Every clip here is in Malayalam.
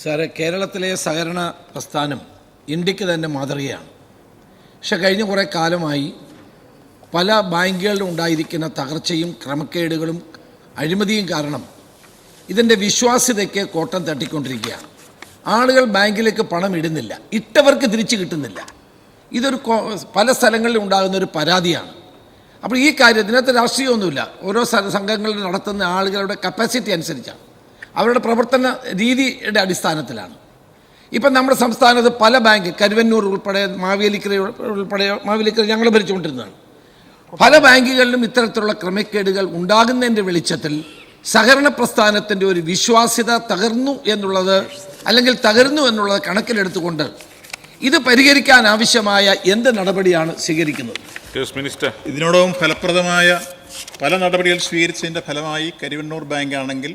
സാറേ, കേരളത്തിലെ സഹകരണ പ്രസ്ഥാനം ഇന്ത്യക്ക് തന്നെ മാതൃകയാണ്. പക്ഷെ കഴിഞ്ഞ കുറേ കാലമായി പല ബാങ്കുകളിലും ഉണ്ടായിരിക്കുന്ന തകർച്ചയും ക്രമക്കേടുകളും അഴിമതിയും കാരണം ഇതിൻ്റെ വിശ്വാസ്യതയ്ക്ക് കോട്ടം തട്ടിക്കൊണ്ടിരിക്കുകയാണ്. ആളുകൾ ബാങ്കിലേക്ക് പണം ഇടുന്നില്ല, ഇട്ടവർക്ക് തിരിച്ചു കിട്ടുന്നില്ല. ഇതൊരു പല സ്ഥലങ്ങളിലും ഉണ്ടാകുന്ന ഒരു പരാതിയാണ്. അപ്പോൾ ഈ കാര്യത്തിനകത്ത് രാഷ്ട്രീയമൊന്നുമില്ല. ഓരോ സംഘങ്ങളിൽ നടത്തുന്ന ആളുകളുടെ കപ്പാസിറ്റി അനുസരിച്ചാണ്, അവരുടെ പ്രവർത്തന രീതിയുടെ അടിസ്ഥാനത്തിലാണ്. ഇപ്പം നമ്മുടെ സംസ്ഥാനത്ത് പല ബാങ്ക്, കരുവന്നൂർ ഉൾപ്പെടെ, മാവേലിക്കര ഞങ്ങൾ ഭരിച്ചുകൊണ്ടിരുന്നതാണ്. പല ബാങ്കുകളിലും ഇത്തരത്തിലുള്ള ക്രമക്കേടുകൾ ഉണ്ടാകുന്നതിൻ്റെ വെളിച്ചത്തിൽ സഹകരണ പ്രസ്ഥാനത്തിൻ്റെ ഒരു വിശ്വാസ്യത തകർന്നു എന്നുള്ളത് കണക്കിലെടുത്തുകൊണ്ട് ഇത് പരിഹരിക്കാൻ ആവശ്യമായ എന്ത് നടപടിയാണ് സ്വീകരിക്കുന്നത്? ഇതിനോടകം ഫലപ്രദമായ പല നടപടികൾ സ്വീകരിച്ചതിൻ്റെ ഫലമായി കരുവന്നൂർ ബാങ്ക് ആണെങ്കിൽ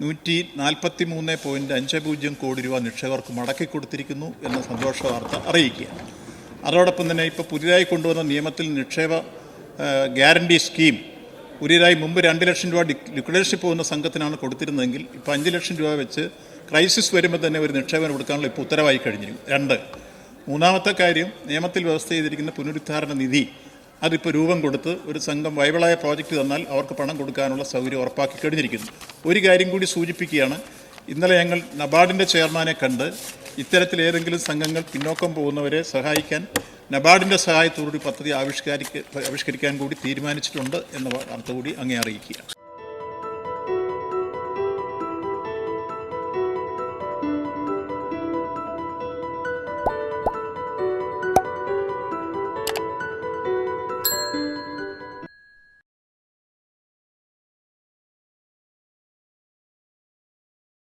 143.50 കോടി രൂപ നിക്ഷേപകർക്ക് മടക്കി കൊടുത്തിരിക്കുന്നു എന്ന സന്തോഷ വാർത്ത അറിയിക്കുക. അതോടൊപ്പം തന്നെ ഇപ്പോൾ പുതിയതായി കൊണ്ടുവന്ന നിയമത്തിൽ നിക്ഷേപ ഗ്യാരണ്ടി സ്കീം പുതിയതായി മുമ്പ് 2 ലക്ഷം രൂപ ലിക്വിഡേഷൻ പോകുന്ന സംഘത്തിനാണ് കൊടുത്തിരുന്നതെങ്കിൽ ഇപ്പോൾ 5 ലക്ഷം രൂപ വെച്ച് ക്രൈസിസ് വരുമ്പോൾ തന്നെ ഒരു നിക്ഷേപം കൊടുക്കാനുള്ള ഇപ്പോൾ ഉത്തരവായി കഴിഞ്ഞിരിക്കും. മൂന്നാമത്തെ കാര്യം, നിയമത്തിൽ വ്യവസ്ഥ ചെയ്തിരിക്കുന്ന പുനരുദ്ധാരണ നിധി അതിപ്പോൾ രൂപം കൊടുത്ത് ഒരു സംഘം വൈബിളായ പ്രോജക്റ്റ് തന്നാൽ അവർക്ക് പണം കൊടുക്കാനുള്ള സൗകര്യം ഉറപ്പാക്കി കഴിഞ്ഞിരിക്കുന്നു. ഒരു കാര്യം കൂടി സൂചിപ്പിക്കുകയാണ്. ഇന്നലെ ഞങ്ങൾ നബാർഡിൻ്റെ ചെയർമാനെ കണ്ട് ഇത്തരത്തിൽ ഏതെങ്കിലും സംഘങ്ങൾ പിന്നോക്കം പോകുന്നവരെ സഹായിക്കാൻ നബാർഡിൻ്റെ സഹായത്തോടുകൂടി പദ്ധതി ആവിഷ്കരിക്കാൻ കൂടി തീരുമാനിച്ചിട്ടുണ്ട് എന്ന വാർത്ത കൂടി അങ്ങേ അറിയിക്കുക.